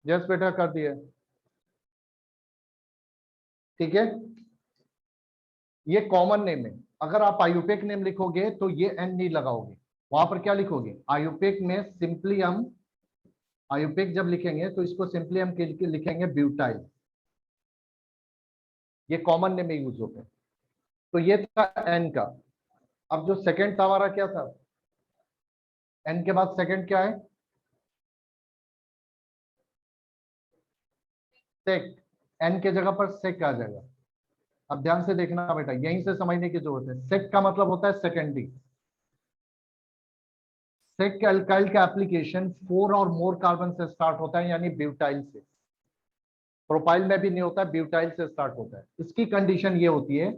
Yes बेटा कर दिए। ठीक है, ये कॉमन नेम है। अगर आप आयुपेक नेम लिखोगे तो ये एन नहीं लगाओगे, वहां पर क्या लिखोगे, आयुपेक में सिंपली हम आयुपेक जब लिखेंगे तो इसको सिंपली हम लिखेंगे ब्यूटाइल। ये कॉमन नेम में यूज होता है। तो ये था एन का। अब जो सेकंड था हमारा क्या था, एन के बाद सेकंड क्या है, सेक। एन के जगह पर सेक आ जाएगा। अब ध्यान से देखना बेटा, यहीं से समझने की जरूरत है। सेक का मतलब होता है सेकेंडरी। सेक अल्काइल का एप्लीकेशन 4 और मोर कार्बन से स्टार्ट होता है, यानी ब्यूटाइल से। प्रोपाइल में भी नहीं होता है, ब्यूटाइल से स्टार्ट होता है। इसकी कंडीशन ये होती है,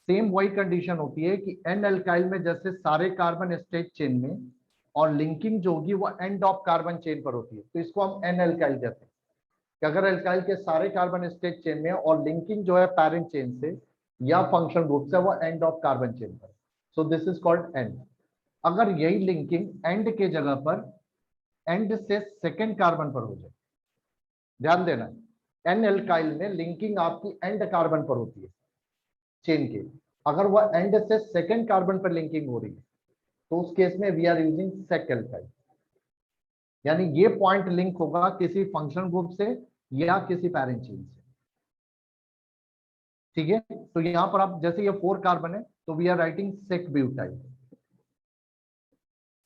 सेम वही कंडीशन होती है कि एन अल्काइल में जैसे सारे कार्बन स्टेट चेन में, और लिंकिंग जो होगी वो एंड ऑफ कार्बन चेन पर होती है, तो इसको हम एन अल्काइल कहते हैं। कि अगर अल्काइल के सारे कार्बन स्टेट चेन में और लिंकिंग जो है पैरेंट चेन से या फंक्शन ग्रुप से, वो एंड ऑफ कार्बन चेन पर, so this is called and. अगर यही लिंकिंग एंड के जगह पर एंड से सेकेंड कार्बन पर हो जाए, ध्यान देना, एन एल्काइल में लिंकिंग आपकी एंड कार्बन पर होती है चेन के। अगर वह एंड से सेकेंड कार्बन पर लिंकिंग हो रही है तो उस केस में we are using sec alkyl. यानी ये पॉइंट लिंक होगा किसी फंक्शन ग्रुप से या किसी पैरेंट चेन से। ठीक है, तो यहां पर आप जैसे ये 4 कार्बन है तो we are writing sec butyl.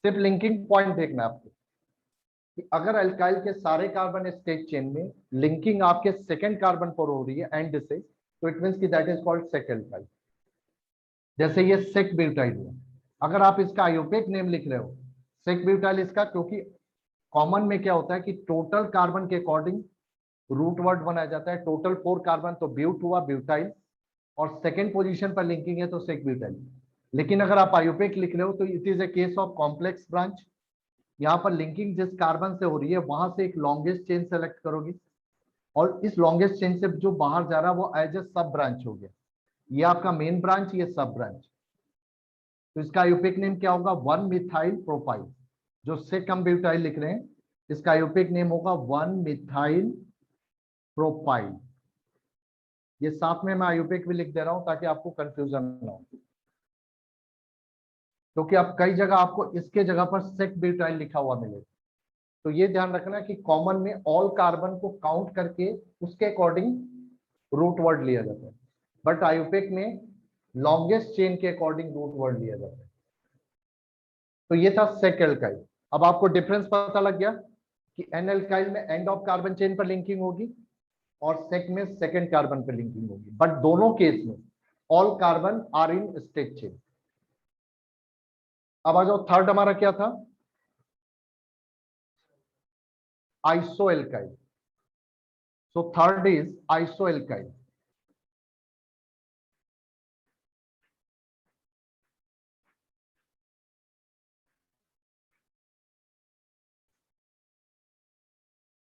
सिर्फ लिंकिंग पॉइंट देखना है आपको कि अगर अल्काइल के सारे कार्बन स्टेट चेन में लिंकिंग आपके सेकेंड कार्बन पर हो रही है एंड से, तो इट मींस कि that is called sec alkyl. जैसे ये सेक ब्यूटाइल हुआ। अगर आप इसका आयोपेक नेम लिख रहे हो सेक ब्यूटाइल इसका, क्योंकि कॉमन में क्या होता है कि टोटल कार्बन के अकॉर्डिंग रूट वर्ड बनाया जाता है। टोटल 4 कार्बन तो ब्यूट हुआ ब्यूटाइल, और सेकेंड पोजीशन पर लिंकिंग है तो सेक ब्यूटाइल। लेकिन अगर आप आयोपेक लिख रहे हो तो it is a case of complex branch. यहाँ पर लिंकिंग जिस कार्बन से हो रही है वहां से एक लॉन्गेस्ट चेन सेलेक्ट करोगे, और इस लॉन्गेस्ट चेन से जो बाहर जा रहा है वो एज ए सब ब्रांच हो गया। ये आपका मेन ब्रांच, ये सब ब्रांच। तो इसका आयोपेक नेम क्या होगा, 1 मिथाइल प्रोपाइल। जो सेक हम ब्यूटाइल लिख रहे हैं इसका आयोपेक नेम होगा 1 मिथाइल प्रोपाइल। ये साथ में मैं आयोपेक भी लिख दे रहा हूं ताकि आपको कंफ्यूजन ना हो, क्योंकि आप कई जगह आपको इसके जगह पर सेक ब्यूटाइल लिखा हुआ मिलेगा। तो ये ध्यान रखना कि कॉमन में ऑल कार्बन को काउंट करके उसके अकॉर्डिंग रूट वर्ड लिया जाता है, बट आयुपेक में लॉन्गेस्ट चेन के अकॉर्डिंग रूट वर्ड लिया जाता है। तो ये था सेक एल्काइल। अब आपको डिफरेंस पता लग गया कि एन एल्काइल में एंड ऑफ कार्बन चेन पर लिंकिंग होगी और सेक में सेकेंड कार्बन पर लिंकिंग होगी, बट दोनों केस में all carbon are in straight chain. अब आ जाओ, थर्ड हमारा क्या था, आइसोएल्काइल। So third is isoalkyl.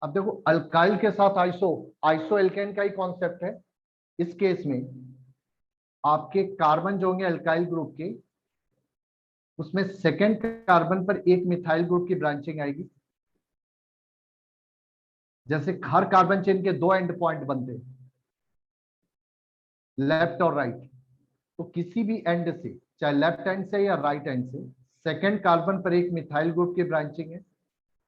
अब देखो अल्काइल के साथ आइसोएल्केन का ही कॉन्सेप्ट है। इस केस में आपके कार्बन जो होंगे अल्काइल ग्रुप के, उसमें सेकेंड कार्बन पर एक मिथाइल ग्रुप की ब्रांचिंग आएगी। जैसे हर कार्बन चेन के 2 एंड पॉइंट बनते हैं, लेफ्ट और राइट। तो किसी भी एंड से, चाहे लेफ्ट एंड से या राइट एंड से, सेकेंड कार्बन पर एक मिथाइल ग्रुप की ब्रांचिंग है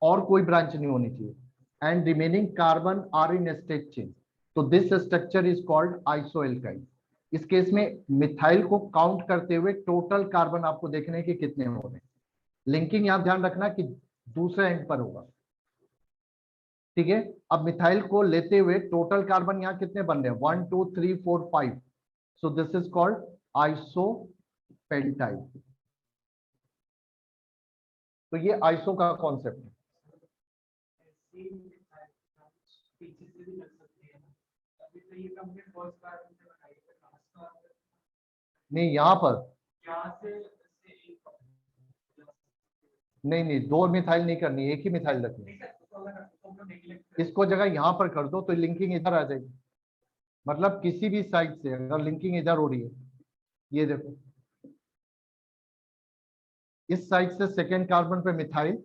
और कोई ब्रांच नहीं होनी चाहिए, and remaining carbon are in straight chain. तो this structure is called isoalkyl. इस केस में मिथाइल को काउंट करते हुए टोटल कार्बन आपको देखने के कितने हो रहे हैं। लिंकिंग यहां ध्यान रखना कि दूसरे एंड पर होगा। ठीक है, अब मिथाइल को लेते हुए टोटल कार्बन यहां कितने बन रहे हैं, 1 2 3 4 5। So this is called isopentyl. तो ये आइसो का कॉन्सेप्ट है। नहीं, यहां पर नहीं नहीं, 2 मिथाइल नहीं करनी, एक ही मिथाइल रखनी। इसको जगह यहां पर कर दो तो लिंकिंग इधर आ जाएगी। मतलब किसी भी साइड से अगर लिंकिंग इधर हो रही है, ये देखो इस साइड से सेकेंड कार्बन पे मिथाइल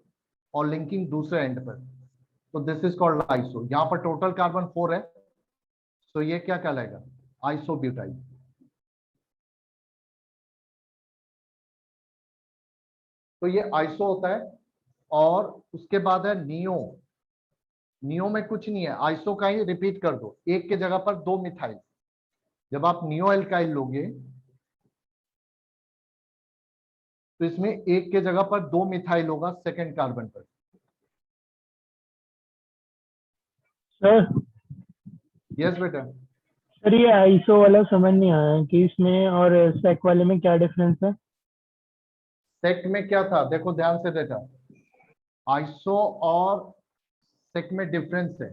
और लिंकिंग दूसरे एंड पर, तो दिस इज कॉल्ड आइसो। यहाँ पर टोटल कार्बन 4 है, तो ये क्या कहलाएगा, आइसोब्यूटाइल। तो ये आइसो होता है। और उसके बाद है नियो। नियो में कुछ नहीं है, आइसो का ही रिपीट कर दो, एक के जगह पर 2 मिथाइल। जब आप नियो एल्काइल लोगे तो इसमें एक के जगह पर 2 मिथाइल होगा सेकेंड कार्बन पर। सर यस बेटा। सर ये आईसो वाला समझ नहीं आया कि इसमें और सेक वाले में क्या डिफरेंस है। सेक में क्या था, देखो ध्यान से बेटा, आइसो और सेक में डिफरेंस है।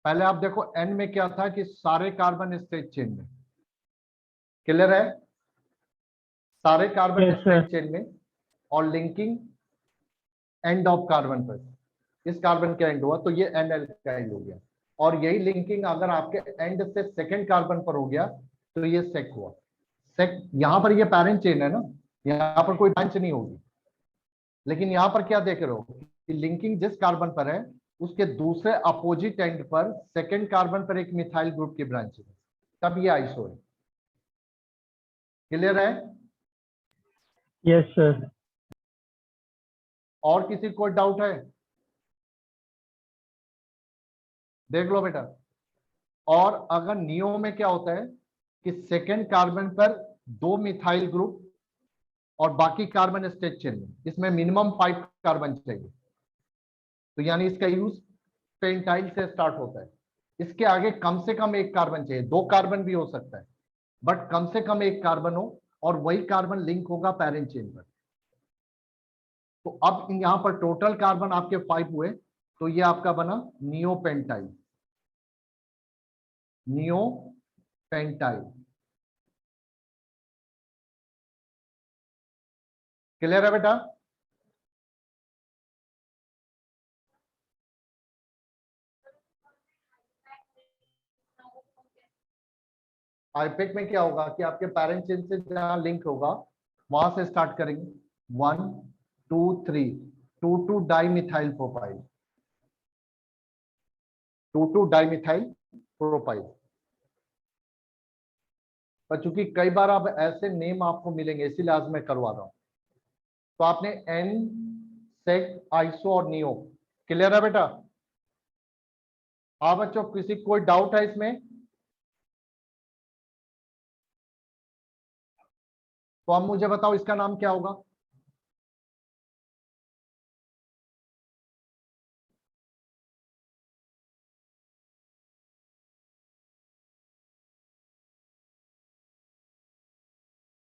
पहले आप देखो एन में क्या था कि सारे कार्बन स्ट्रेच चेन में, क्लियर है, सारे carbon yes sir. Stretch chain में, और लिंकिंग एंड ऑफ कार्बन पर, इस कार्बन के एंड हुआ तो ये एन एल्काइल हो गया। और यही लिंकिंग अगर आपके एंड से सेकंड कार्बन पर हो गया तो ये सेक हुआ। सेक यहां पर ये पैरेंट चेन है ना, यहां पर कोई ब्रांच नहीं होगी। लेकिन यहां पर क्या देख रहे हो कि लिंकिंग जिस कार्बन पर है उसके दूसरे अपोजिट एंड पर सेकंड कार्बन पर एक मिथाइल ग्रुप की ब्रांच है, तब ये आइसो है। क्लियर है। Yes sir. और किसी को डाउट है, देख लो बेटा। और अगर नियो में क्या होता है कि सेकेंड कार्बन पर 2 मिथाइल ग्रुप और बाकी कार्बन स्ट्रेच चेन में, इसमें मिनिमम 5 कार्बन चाहिए। तो यानी इसका यूज पेंटाइल से स्टार्ट होता है। इसके आगे कम से कम एक कार्बन चाहिए, 2 कार्बन भी हो सकता है, बट कम से कम एक कार्बन हो, और वही कार्बन लिंक होगा पैरेंट चेन पर। तो अब यहां पर टोटल कार्बन आपके 5 हुए, तो ये आपका बना नियोपेंटाइल। नियोपेंटाइल। क्लियर है बेटा। आईपेक में क्या होगा कि आपके पैरेंट चेन से जहां लिंक होगा वहां से स्टार्ट करेंगे, 1 2 3, 2 डाइमिथाइल प्रोपाइल, 2 डाइमिथाइल प्रोपाइल। पर चूंकि कई बार अब ऐसे नेम आपको मिलेंगे इसीलिए आज मैं करवा रहा हूं। तो आपने एन, सेक, आइसो और नियो, क्लियर है बेटा। हाँ बच्चों, किसी कोई डाउट है इसमें? तो अब मुझे बताओ इसका नाम क्या होगा।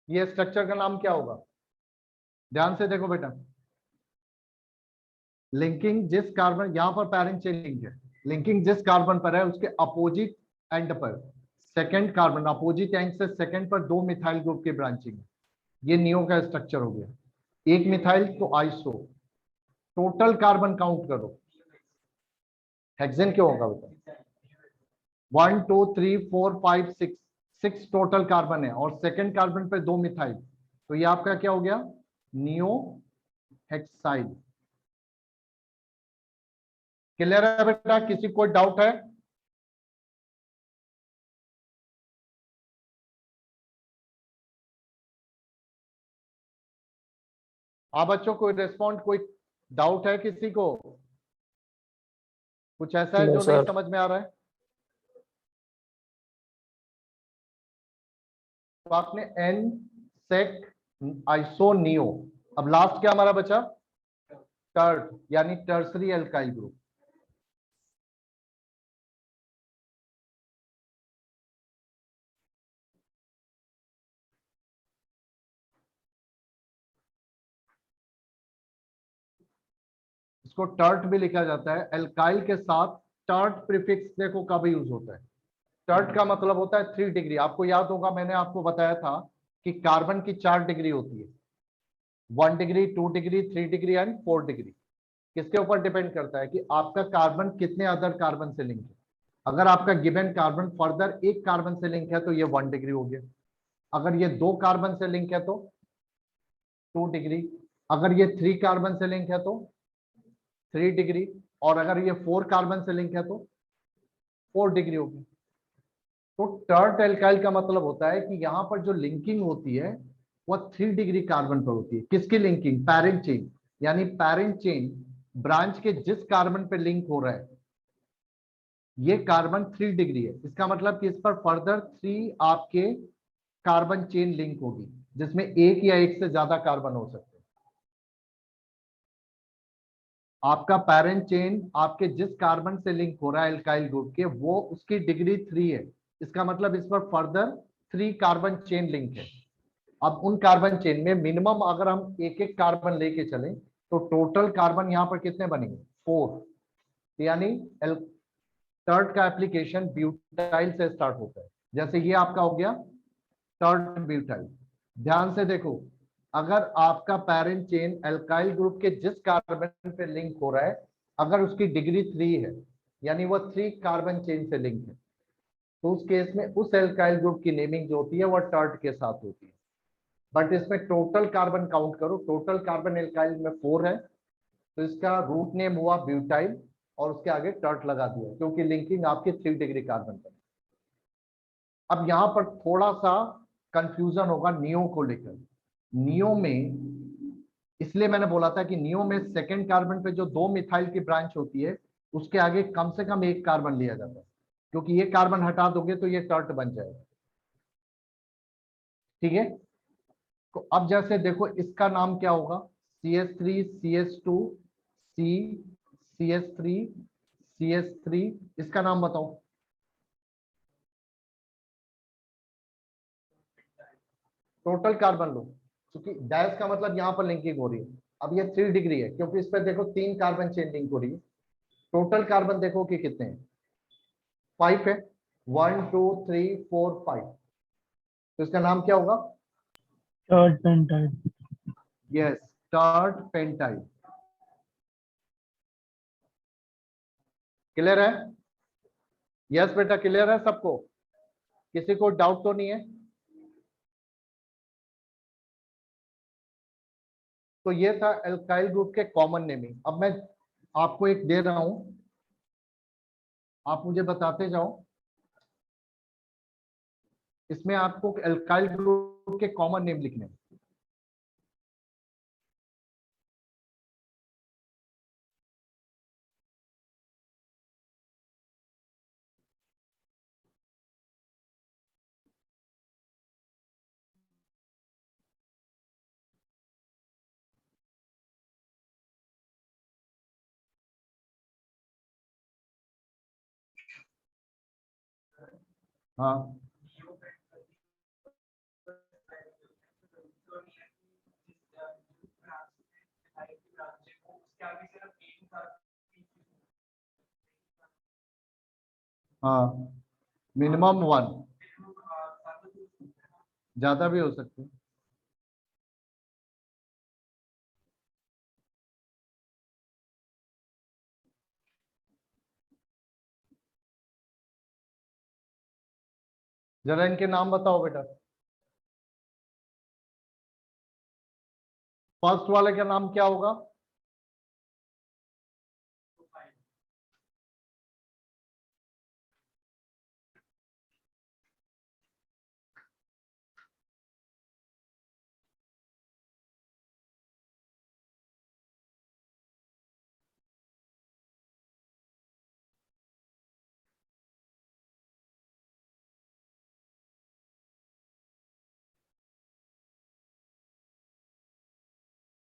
ये स्ट्रक्चर का नाम क्या होगा, ध्यान से देखो बेटा। लिंकिंग जिस कार्बन, यहां पर पैरेंट चेन लिंक है, लिंकिंग जिस कार्बन पर है उसके अपोजिट एंड पर सेकंड कार्बन, अपोजिट एंड से सेकंड पर 2 मिथाइल ग्रुप की ब्रांचिंग है। ये नियो का स्ट्रक्चर हो गया। एक मिथाइल तो आइसो। टोटल कार्बन काउंट करो, हेक्सेन क्यों होगा बेटा, 1 2 3 4 5 6, 6 टोटल कार्बन है, और सेकंड कार्बन पे 2 मिथाइल, तो ये आपका क्या हो गया, नियो हेक्साइल। क्लियर है बेटा, किसी कोई डाउट है? हाँ बच्चों, कोई रेस्पॉन्ड, कोई डाउट है किसी को? कुछ ऐसा है नो जो नहीं सर। समझ में आ रहा है? तो आपने एन, सेक, आइसो, नियो, अब लास्ट क्या हमारा बचा, टर्ट यानी टर्सरी एल्काइल ग्रुप। इसको टर्ट भी लिखा जाता है। एल्काइल के साथ टर्ट प्रीफिक्स देखो कब यूज होता है। टर्ट का मतलब होता है 3 डिग्री। आपको याद होगा मैंने आपको बताया था कि कार्बन की 4 डिग्री होती है, 1 degree, 2 degree, 3 degree and 4 degree. किसके ऊपर डिपेंड करता है कि आपका कार्बन कितने अदर कार्बन से लिंक है। अगर आपका गिवन कार्बन फर्दर एक कार्बन से लिंक है तो ये 1 डिग्री हो गया। अगर ये 2 कार्बन से लिंक है तो 2 डिग्री। अगर ये 3 कार्बन से लिंक है तो 3 डिग्री, और अगर ये 4 कार्बन से लिंक है तो 4 डिग्री होगी। तो टर्ट एल्काइल का मतलब होता है कि यहाँ पर जो लिंकिंग होती है वह 3 डिग्री कार्बन पर होती है। किसकी लिंकिंग? पैरेंट चेन, यानी पैरेंट चेन ब्रांच के जिस कार्बन पे लिंक हो रहा है ये कार्बन 3 डिग्री है, इसका मतलब कि इस पर फर्दर 3 आपके कार्बन चेन लिंक होगी, जिसमें एक या एक से ज्यादा कार्बन हो सकते हैं। आपका पैरेंट चेन आपके जिस कार्बन से लिंक हो रहा है एल्काइल ग्रुप के, वो उसकी डिग्री 3 है, इसका मतलब इस पर फर्दर 3 कार्बन चेन लिंक है। अब उन कार्बन चेन में मिनिमम अगर हम एक एक कार्बन लेके चलें तो टोटल कार्बन यहाँ पर कितने बनेंगे? 4। यानी टर्ट का एप्लीकेशन ब्यूटाइल से स्टार्ट होता है। जैसे ये आपका हो गया टर्ट ब्यूटाइल। ध्यान से देखो, अगर आपका पैरेंट चेन एल्काइल ग्रुप के जिस कार्बन पे लिंक हो रहा है अगर उसकी डिग्री 3 है, यानी वह 3 कार्बन चेन से लिंक है, तो उस केस में उस एल्काइल ग्रुप की नेमिंग जो होती है वह टर्ट के साथ होती है। बट इसमें टोटल कार्बन काउंट करो, टोटल कार्बन एल्काइल में 4 है, तो इसका रूट नेम हुआ ब्यूटाइल और उसके आगे टर्ट लगा दिया क्योंकि लिंकिंग आपके 3 डिग्री कार्बन पर। अब यहां पर थोड़ा सा कंफ्यूजन होगा नियो को लेकर। नियो में इसलिए मैंने बोला था कि नियो में सेकेंड कार्बन पे जो 2 मिथाइल की ब्रांच होती है उसके आगे कम से कम एक कार्बन लिया जाता है, क्योंकि ये कार्बन हटा दोगे तो ये टर्ट बन जाएगा। ठीक है, तो अब जैसे देखो इसका नाम क्या होगा? CH3 CH2 C CH3 CH3, इसका नाम बताओ। टोटल कार्बन लो, क्योंकि डैश का मतलब यहाँ पर लिंकिंग हो रही है। अब ये 3 डिग्री है क्योंकि इस पर देखो 3 कार्बन चेन लिंक हो रही है। टोटल कार्बन देखो कि कितने हैं? 5 है। 1 2 3 4 5, तो इसका नाम क्या होगा? Tert pentyl. Yes, tert pentyl. Clear है? यस बेटा, क्लियर है सबको? किसी को डाउट तो नहीं है? तो ये था एल्काइल ग्रुप के कॉमन नेमिंग। अब मैं आपको एक दे रहा हूं, आप मुझे बताते जाओ। इसमें आपको एल्काइल ग्रुप के कॉमन नेम लिखने हैं। हाँ, हाँ, मिनिमम 1, ज्यादा भी हो सकते हैं। जरा इनके नाम बताओ बेटा। फर्स्ट वाले का नाम क्या होगा?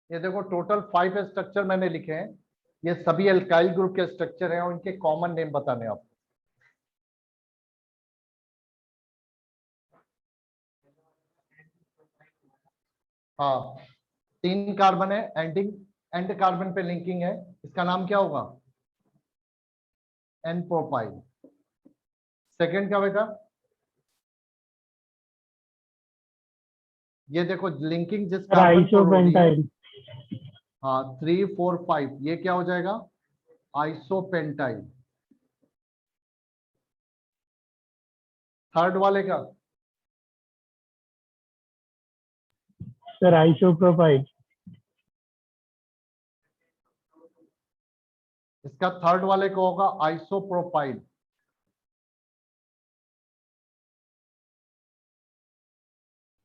ये देखो टोटल 5 स्ट्रक्चर मैंने लिखे हैं, ये सभी एल्काइल ग्रुप के स्ट्रक्चर हैं और इनके कॉमन नेम बताने हैं आपको। हाँ, 3 कार्बन है, एंड कार्बन पे लिंकिंग है, इसका नाम क्या होगा? N propyl. सेकेंड क्या बेटा? ये देखो लिंकिंग जिस कार्बन पर हो रही है, आइसोपेंटाइल। हाँ 3 4 5, ये क्या हो जाएगा? आइसोपेंटाइल। थर्ड वाले का? Sir isopropyl. इसका थर्ड वाले को होगा आइसोप्रोपाइल।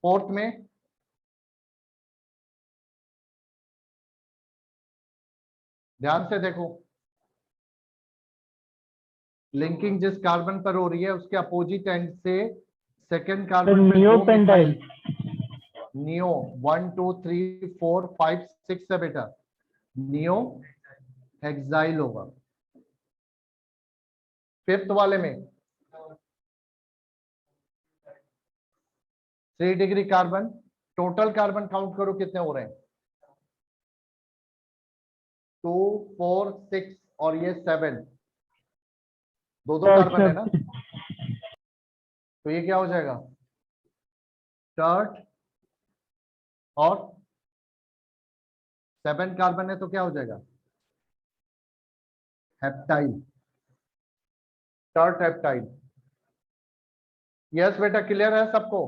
फोर्थ में ध्यान से देखो, लिंकिंग जिस कार्बन पर हो रही है उसके अपोजिट एंड से सेकेंड कार्बन पे दो नियोपेंटाइल। मिथाइल नियो 1 2 3 4 5 6 है बेटा, नियो हेक्साइल होगा। फिफ्थ वाले में 3 degree carbon, total carbon count करो कितने हो रहे हैं, 2 4 6 और ये 7, दो कार्बन है ना, तो ये क्या हो जाएगा, टर्ट, और 7 कार्बन है तो क्या हो जाएगा, हेप्टाइल, टर्ट हेप्टाइल। यस बेटा, क्लियर है सबको?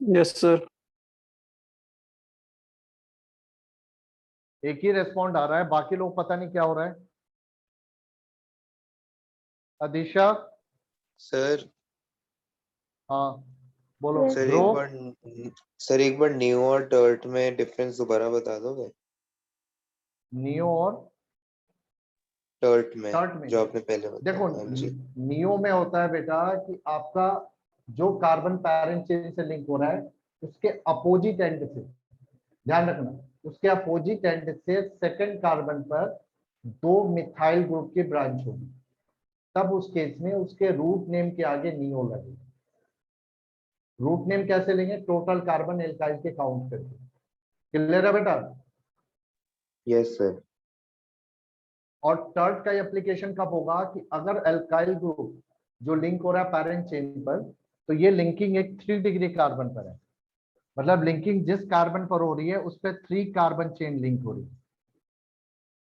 Yes sir. एक ही रेस्पॉन्ड आ रहा है, बाकी लोग पता नहीं क्या हो रहा है। अदिशा, सर हाँ बोलो। सर ध्रुव, एक बार न्यू और टर्ट में डिफरेंस दोबारा बता दोगे? नियो और टर्ट में टर्ट में जो आपने पहले बताया। देखो, हाँ जी। नियो में होता है बेटा कि आपका जो कार्बन पैरेंट चेन से लिंक हो रहा है उसके अपोजिट एंड से, ध्यान रखना, उसके अपोजिट एंड से सेकंड कार्बन पर दो मिथाइल ग्रुप की ब्रांच होगी, तब उस केस में उसके रूट नेम के आगे नियो लगेगा। रूट नेम कैसे लेंगे, टोटल कार्बन एल्काइल के काउंट करके। क्लियर है बेटा? Yes sir. और टर्ट का एप्लीकेशन कब होगा कि अगर एल्काइल ग्रुप जो लिंक हो रहा है पैरेंट चेन पर, तो ये लिंकिंग एक 3 डिग्री कार्बन पर है, मतलब लिंकिंग जिस कार्बन पर हो रही है उस पर 3 कार्बन चेन लिंक हो रही है,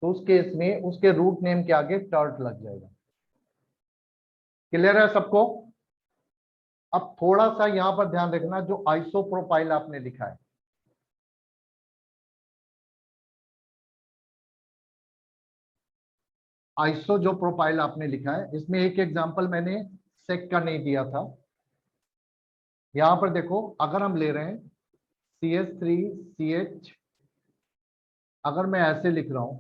तो उस केस में उसके रूट नेम के आगे टर्ट लग जाएगा। क्लियर है सबको? अब थोड़ा सा यहां पर ध्यान रखना, जो आइसोप्रोपाइल आपने लिखा है, आइसो जो प्रोपाइल आपने लिखा है, इसमें एक एग्जांपल मैंने सेक का नहीं दिया था। यहां पर देखो, अगर हम ले रहे हैं CH3CH, अगर मैं ऐसे लिख रहा हूं,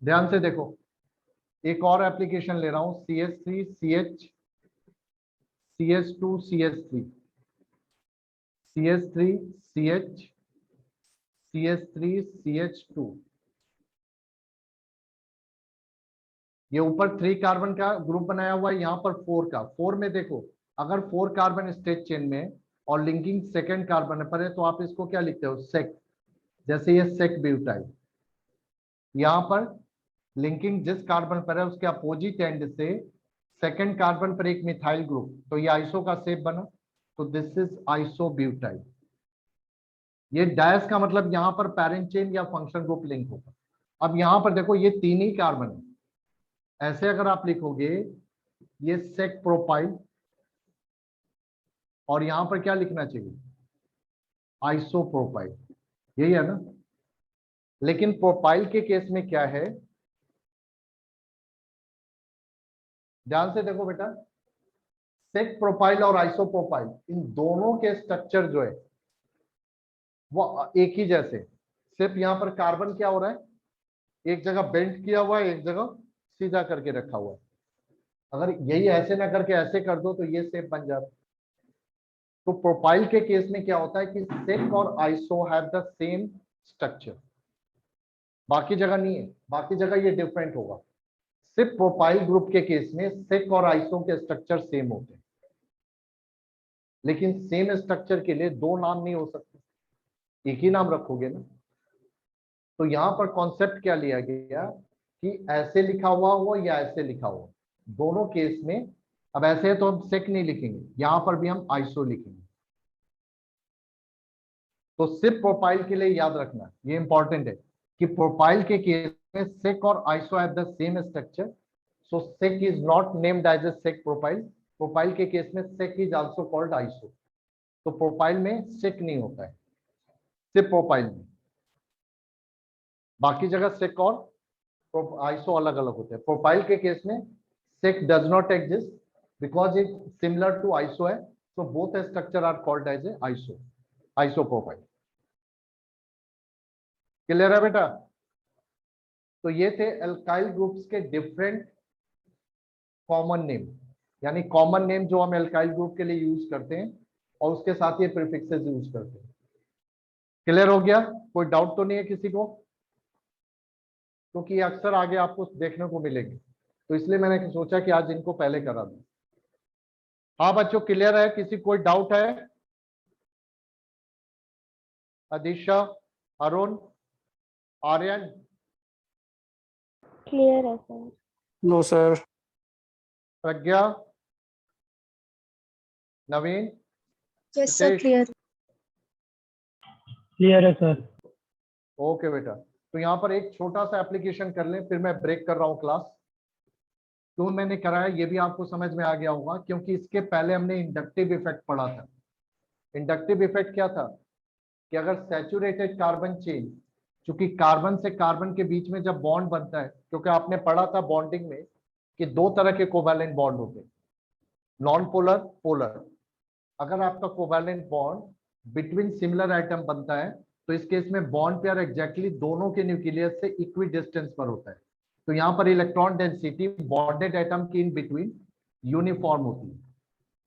ध्यान से देखो, एक और एप्लीकेशन ले रहा हूं CH3CH CH2CH3 CH3CH CH3CH2, ये ऊपर 3 कार्बन का ग्रुप बनाया हुआ है, यहाँ पर 4 का। 4 में देखो, अगर 4 कार्बन स्टेट चेन में और लिंकिंग सेकेंड कार्बन पर है तो आप इसको क्या लिखते हो, सेक। जैसे ये सेक ब्यूटाइल, यहाँ पर लिंकिंग जिस कार्बन पर है उसके अपोजिट एंड से सेकेंड कार्बन पर एक मिथाइल ग्रुप, तो ये आइसो का शेप बना, तो दिस इज आइसो ब्यूटाइल। ये डैश का मतलब यहाँ पर पैरेंट चेन या फंक्शन ग्रुप लिंक होगा। अब यहाँ पर देखो, ये 3 ही कार्बन है, ऐसे अगर आप लिखोगे ये सेक प्रोपाइल, और यहां पर क्या लिखना चाहिए, आइसोप्रोपाइल, यही है ना। लेकिन प्रोपाइल के केस में क्या है, ध्यान से देखो बेटा, सेक प्रोपाइल और आइसोप्रोपाइल इन दोनों के स्ट्रक्चर जो है वो एक ही जैसे, सिर्फ यहां पर कार्बन क्या हो रहा है, एक जगह बेंड किया हुआ है, एक जगह सीधा करके रखा हुआ है। अगर यही ऐसे ना करके ऐसे कर दो तो ये शेप बन जाता। तो प्रोपाइल के केस में क्या होता है कि सेक और iso have the same structure, बाकी जगह नहीं है, बाकी जगह ये डिफरेंट होगा। सिर्फ प्रोपाइल ग्रुप के केस में सेक और आइसो के स्ट्रक्चर सेम होते हैं, लेकिन सेम स्ट्रक्चर के लिए दो नाम नहीं हो सकते, एक ही नाम रखोगे ना। तो यहां पर कॉन्सेप्ट क्या लिया गया कि ऐसे लिखा हुआ हो या ऐसे लिखा हो, दोनों केस में। अब ऐसे है तो हम सेक नहीं लिखेंगे, यहां पर भी हम आइसो लिखेंगे। तो सिर्फ प्रोपाइल के लिए याद रखना, ये इंपॉर्टेंट है कि प्रोपाइल के केस में सेक और iso have the same structure, so sec is not named as a sec propyl. Propyl के केस में sec is also called iso. तो प्रोपाइल में सिक नहीं होता है, सिर्फ प्रोपाइल में। बाकी जगह सिक और आइसो अलग अलग होते हैं। प्रोपाइल के केस में sec does not exist because it similar to iso है, so both structure are called as a isopropyl। Clear है बेटा? तो ये थे एल्काइल ग्रुप्स के डिफरेंट कॉमन नेम, यानी कॉमन नेम जो हम एल्काइल ग्रुप के लिए यूज करते हैं और उसके साथ ये प्रीफिक्सेस यूज करते हैं। क्लियर हो गया? कोई डाउट तो नहीं है किसी को? क्योंकि ये अक्सर आगे आपको देखने को मिलेंगे, तो इसलिए मैंने सोचा कि आज इनको पहले करा दूं। हाँ बच्चों, क्लियर है? किसी कोई डाउट है? अदिशा, अरुण, आर्यन? क्लियर है sir. No sir. Pragya, Naveen, yes sir, Ritesh? Clear. Clear है सर। ओके बेटा, तो यहाँ पर एक छोटा सा एप्लीकेशन कर लें, फिर मैं ब्रेक कर रहा हूँ क्लास। क्यों मैंने कराया ये भी आपको समझ में आ गया होगा, क्योंकि इसके पहले हमने इंडक्टिव इफेक्ट पढ़ा था। इंडक्टिव इफेक्ट क्या था कि अगर सैचुरेटेड कार्बन चेन, चूंकि कार्बन से कार्बन के बीच में जब बॉन्ड बनता है, क्योंकि आपने पढ़ा था बॉन्डिंग में कि दो तरह के कोवैलेंट बॉन्ड होते हैं, नॉन पोलर, पोलर। अगर आपका covalent bond between similar item बनता है तो इस केस में बॉन्ड पेयर एग्जैक्टली दोनों के न्यूक्लियस से इक्वी डिस्टेंस पर होता है। तो यहाँ पर इलेक्ट्रॉन डेंसिटी बॉन्डेड एटम की इन बिटवीन यूनिफॉर्म होती है,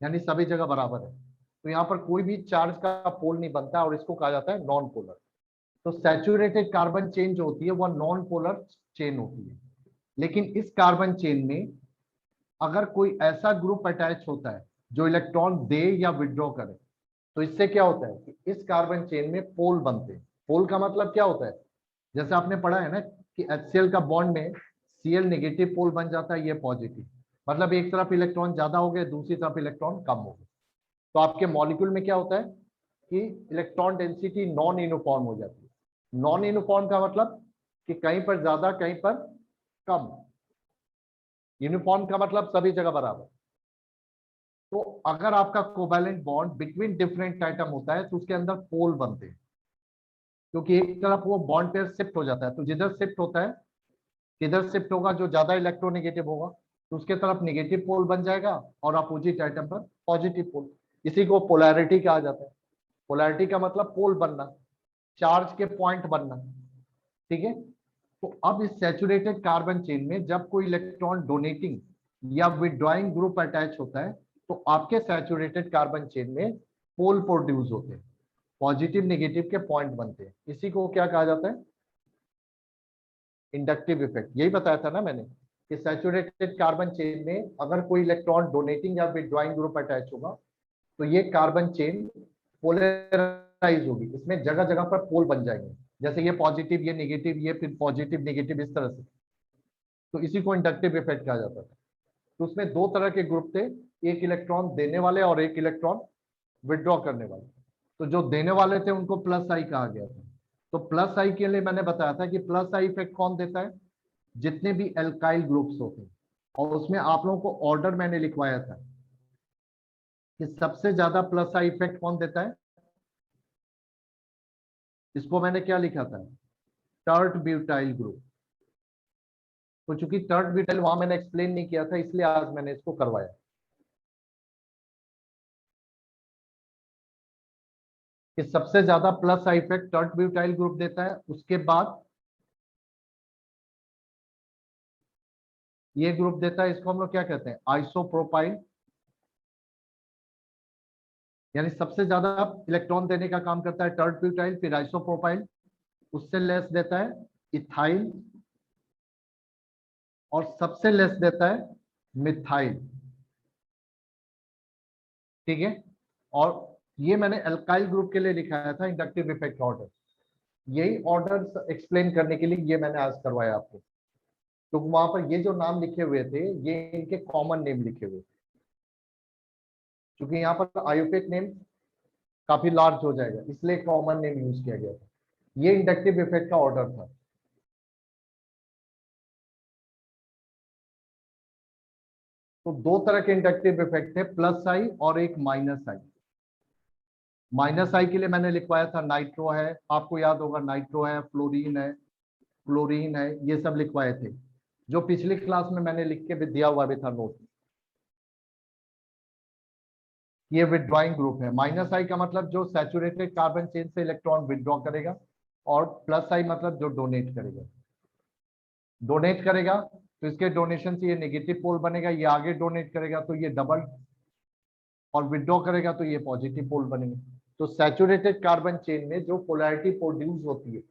यानी सभी जगह बराबर है। तो यहाँ पर कोई भी चार्ज का पोल नहीं बनता और इसको कहा जाता है नॉन पोलर। तो सैचुरेटेड कार्बन चेन जो होती है वह नॉन पोलर चेन होती है। लेकिन इस कार्बन चेन में अगर कोई ऐसा ग्रुप अटैच होता है जो इलेक्ट्रॉन दे या विड्रॉ करे, तो इससे क्या होता है कि इस कार्बन चेन में पोल बनते हैं। पोल का मतलब क्या होता है? जैसे आपने पढ़ा है ना कि HCl का बॉन्ड में Cl नेगेटिव पोल बन जाता है, ये पॉजिटिव, मतलब एक तरफ इलेक्ट्रॉन ज्यादा हो गए, दूसरी तरफ इलेक्ट्रॉन कम हो गए। तो आपके मॉलिक्यूल में क्या होता है कि इलेक्ट्रॉन डेंसिटी नॉन यूनिफॉर्म हो जाती है। नॉन यूनिफॉर्म का मतलब कि कहीं पर ज्यादा कहीं पर कम, यूनिफॉर्म का मतलब सभी जगह बराबर। तो अगर आपका covalent bond between different item होता है तो उसके अंदर पोल बनते हैं, क्योंकि एक तरफ वो बॉन्ड पेयर शिफ्ट हो जाता है। तो जिधर शिफ्ट होता है, किधर शिफ्ट होगा, जो ज्यादा इलेक्ट्रोनेगेटिव होगा तो उसके तरफ नेगेटिव पोल बन जाएगा और अपोजिट आइटम पर पॉजिटिव पोल। इसी को पोलैरिटी कहा जाता है। पोलैरिटी का मतलब पोल बनना, चार्ज के पॉइंट बनना। ठीक है? तो अब इस सैचुरेटेड कार्बन चेन में जब कोई इलेक्ट्रॉन डोनेटिंग या विड्रॉइंग ग्रुप अटैच होता है तो आपके सैचुरेटेड कार्बन चेन में पोल प्रोड्यूस होते हैं, पॉजिटिव नेगेटिव के पॉइंट बनते हैं। इसी को क्या कहा जाता है? Inductive effect. यही बताया था ना मैंने कि सैचुरेटेड कार्बन चेन में अगर कोई इलेक्ट्रॉन डोनेटिंग या विड्रॉइंग ग्रुप अटैच होगा तो ये कार्बन चेन पोलराइज होगी, इसमें जगह जगह पर पोल बन जाएंगे, जैसे ये पॉजिटिव, ये नेगेटिव, ये फिर पॉजिटिव नेगेटिव, इस तरह से। तो इसी को इंडक्टिव इफेक्ट कहा जाता था। तो उसमें दो तरह के ग्रुप थे, एक इलेक्ट्रॉन देने वाले और एक इलेक्ट्रॉन विड्रॉ करने वाले। तो जो देने वाले थे उनको प्लस आई कहा गया था। तो प्लस आई के लिए मैंने बताया था कि प्लस आई इफेक्ट कौन देता है? जितने भी एल्काइल ग्रुप्स होते हैं। और उसमें आप लोगों को ऑर्डर मैंने लिखवाया था कि सबसे ज्यादा प्लस आई इफेक्ट कौन देता है। इसको मैंने क्या लिखा था? Tert butyl group. तो चूंकि टर्ट ब्यूटाइल वहां मैंने एक्सप्लेन नहीं किया था, इसलिए आज मैंने इसको करवाया। कि सबसे ज्यादा plus I effect tert butyl group देता है। उसके बाद ये ग्रुप देता है, इसको हम लोग क्या कहते हैं? आइसोप्रोपाइल। यानी सबसे ज्यादा इलेक्ट्रॉन देने का काम करता है टर्ट ब्यूटाइल, फिर आइसोप्रोपाइल, उससे लेस देता है इथाइल, और सबसे लेस देता है मिथाइल। ठीक है? और ये मैंने अल्काइल ग्रुप के लिए लिखाया था इंडक्टिव इफेक्ट ऑर्डर। यही ऑर्डर एक्सप्लेन करने के लिए ये मैंने आज करवाया आपको। तो वहां पर ये जो नाम लिखे हुए थे ये इनके कॉमन नेम लिखे हुए थे, क्योंकि यहाँ पर आयुपेक नेम काफी लार्ज हो जाएगा, इसलिए कॉमन नेम यूज किया गया था। ये इंडक्टिव इफेक्ट का ऑर्डर था। तो दो तरह के इंडक्टिव इफेक्ट थे, प्लस आई और एक माइनस आई। माइनस आई के लिए मैंने लिखवाया था नाइट्रो है, आपको याद होगा नाइट्रो है, फ्लोरीन है, क्लोरीन है, ये सब लिखवाए थे, जो पिछली क्लास में मैंने लिख के भी दिया हुआ भी था नोट। ये विथड्रॉइंग ग्रुप है। माइनस आई का मतलब जो सैचुरेटेड कार्बन चेन से इलेक्ट्रॉन विथड्रॉ करेगा, और प्लस आई मतलब जो डोनेट करेगा। डोनेट करेगा तो इसके डोनेशन से ये नेगेटिव पोल बनेगा, ये आगे डोनेट करेगा तो ये डबल, और विथड्रॉ करेगा तो ये पॉजिटिव पोल बनेंगे। तो सैचुरेटेड कार्बन चेन में जो पोलैरिटी प्रोड्यूस होती है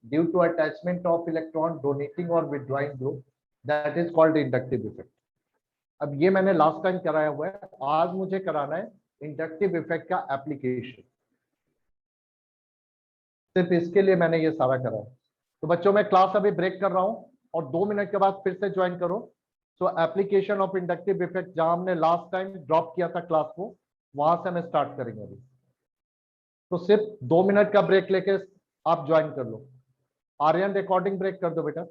due to attachment of electron donating और withdrawing group, that is called inductive effect. अब ये मैंने लास्ट टाइम कराया हुआ है, आज मुझे कराना है इंडक्टिव इफेक्ट का एप्लीकेशन। सिर्फ इसके लिए मैंने ये सारा करा है। तो बच्चों मैं क्लास अभी ब्रेक कर रहा हूं और 2 मिनट के बाद फिर से ज्वाइन करो। सो एप्लीकेशन ऑफ इंडक्टिव इफेक्ट, जहां हमने लास्ट टाइम ड्रॉप किया था क्लास को, वहां से हमें स्टार्ट करेंगे अभी। तो सिर्फ 2 मिनट का ब्रेक लेके आप ज्वाइन कर लो। आर्यन रिकॉर्डिंग ब्रेक कर दो बेटा।